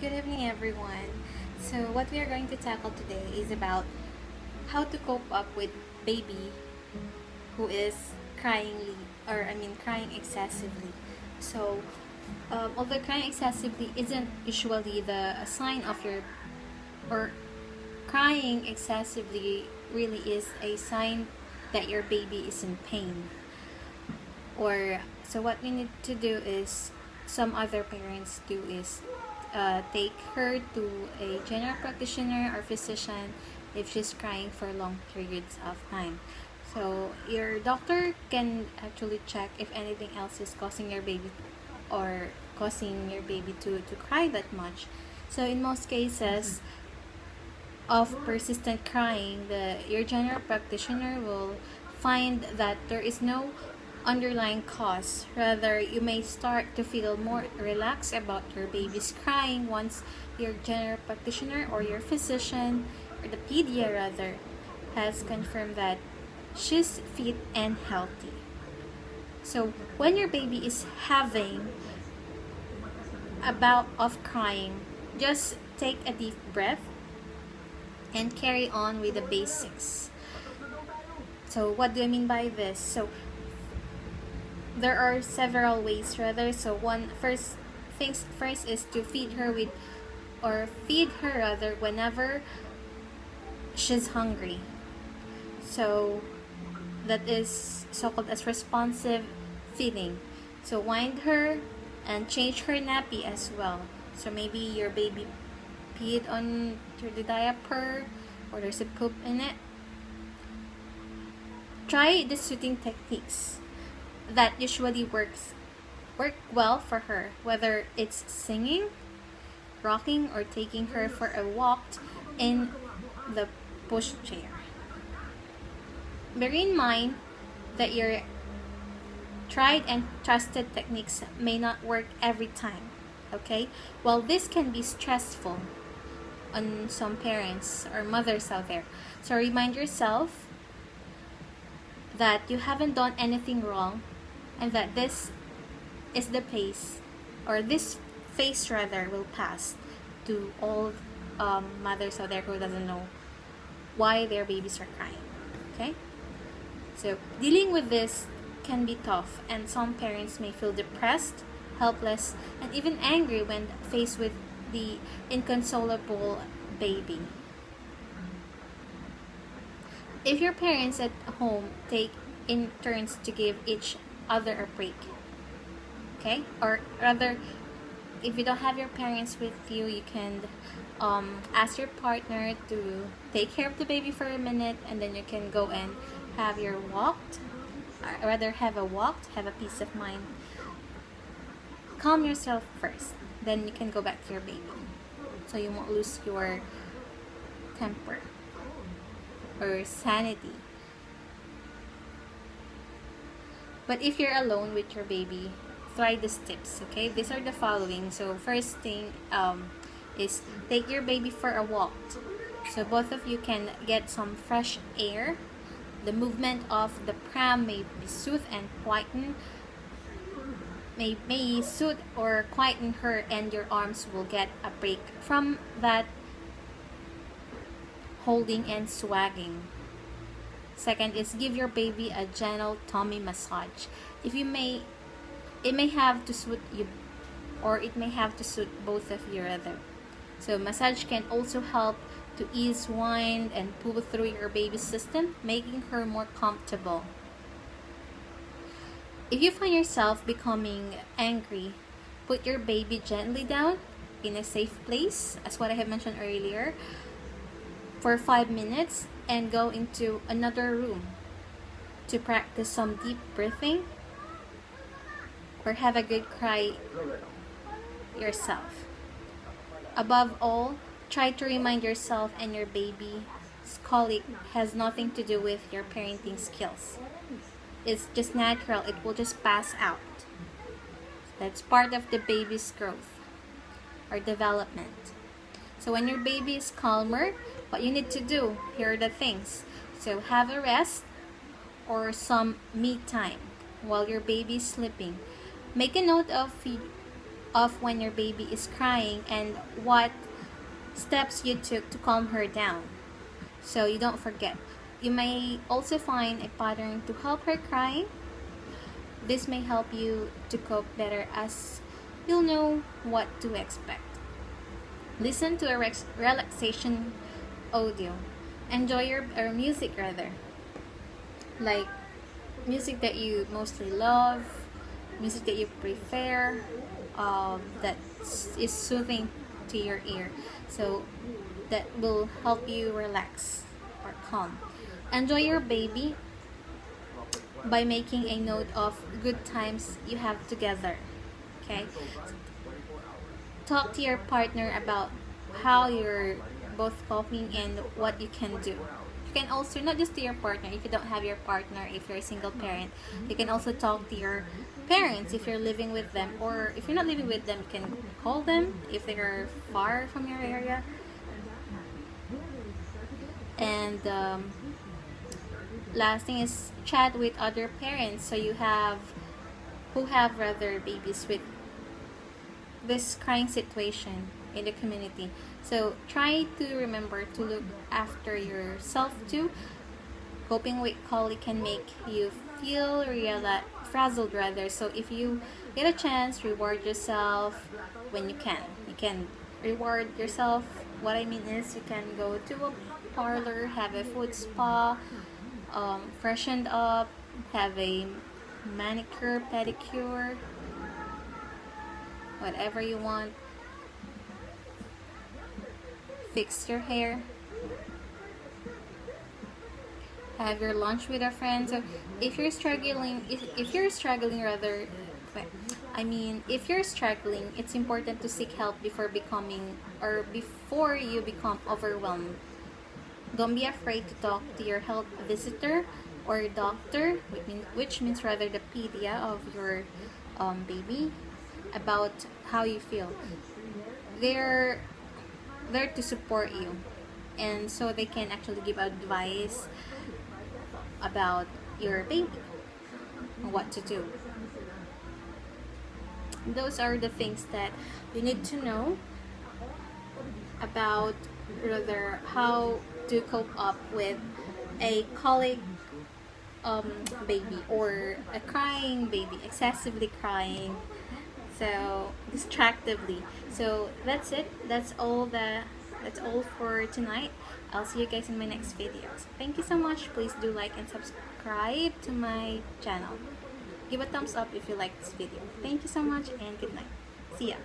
Good evening, everyone. So, what we are going to tackle today is about how to cope up with baby who is crying excessively. So, although crying excessively isn't usually the a sign of your or crying excessively really is a sign that your baby is in pain. Or so what we need to do is some other parents do is take her to a general practitioner or physician if she's crying for long periods of time. So your doctor can actually check if anything else is causing your baby or causing your baby to cry that much. So in most cases of persistent crying, your general practitioner will find that there is no underlying cause. Rather, you may start to feel more relaxed about your baby's crying once your general practitioner or your physician, or the pedia rather, has confirmed that she's fit and healthy. So, when your baby is having a bout of crying, just take a deep breath and carry on with the basics. So, what do I mean by this? So, there are several ways rather. So one first things first is to feed her rather whenever she's hungry. So that is so-called as responsive feeding. So wind her and change her nappy as well. So maybe your baby peed on the diaper or there's a poop in it. Try the soothing techniques that usually work well for her, whether it's singing, rocking, or taking her for a walk in the pushchair. Bear in mind that your tried and trusted techniques may not work every time. Okay? Well, this can be stressful on some parents or mothers out there. So remind yourself that you haven't done anything wrong and that this is the pace, or this phase rather, will pass to all mothers out there who doesn't know why their babies are crying. Okay? So dealing with this can be tough, and some parents may feel depressed, helpless, and even angry when faced with the inconsolable baby. If your parents at home take in turns to give each other a break, okay, or rather, if you don't have your parents with you, you can ask your partner to take care of the baby for a minute, and then you can go and have your walk, or rather have a walk, have a peace of mind. Calm yourself first, then you can go back to your baby, so you won't lose your temper or sanity. But if you're alone with your baby, try these tips, okay? These are the following. So first thing is take your baby for a walk. So both of you can get some fresh air. The movement of the pram may be soothe and quieten. May soothe or quieten her, and your arms will get a break from that holding and swagging. Second is give your baby a gentle tummy massage. It may have to suit you, or it may have to suit both of you rather. So massage can also help to ease, wind, and pull through your baby's system, making her more comfortable. If you find yourself becoming angry, put your baby gently down in a safe place, as what I have mentioned earlier, for 5 minutes, and go into another room to practice some deep breathing or have a good cry yourself. Above all, try to remind yourself and your baby's colic has nothing to do with your parenting skills. It's just natural, it will just pass out. That's part of the baby's growth or development. So when your baby is calmer, what you need to do, here are the things. So have a rest or some me time while your baby is sleeping. Make a note of of when your baby is crying and what steps you took to calm her down, so you don't forget. You may also find a pattern to help her crying. This may help you to cope better as you'll know what to expect. Listen to a relaxation audio. Enjoy your or music rather, like music that you mostly love, music that you prefer, that is soothing to your ear, so that will help you relax or calm. Enjoy your baby by making a note of good times you have together. Okay, talk to your partner about how you're both coping and what you can do. You can also, not just to your partner, if you don't have your partner, if you're a single parent, you can also talk to your parents if you're living with them, or if you're not living with them, you can call them if they are far from your area. And last thing is chat with other parents, so you have who have rather babies with this crying situation in the community. So try to remember to look after yourself too. Coping with colic can make you feel frazzled rather. So if you get a chance, reward yourself when you can. You can reward yourself. What I mean is, you can go to a parlor, have a foot spa, freshened up, have a manicure, pedicure, whatever you want. Fix your hair, have your lunch with a friend. So if you're struggling, if you're struggling, it's important to seek help before you become overwhelmed. Don't be afraid to talk to your health visitor or doctor, which means rather the pedia of your baby, about how you feel. They're there to support you, and so they can actually give advice about your baby, what to do. Those are the things that you need to know about rather how to cope up with a colic baby or a crying baby, excessively crying, so distractively. So that's it. That's all for tonight. I'll see you guys in my next videos. Thank you so much. Please do like and subscribe to my channel. Give a thumbs up if you like this video. Thank you so much and good night. See ya.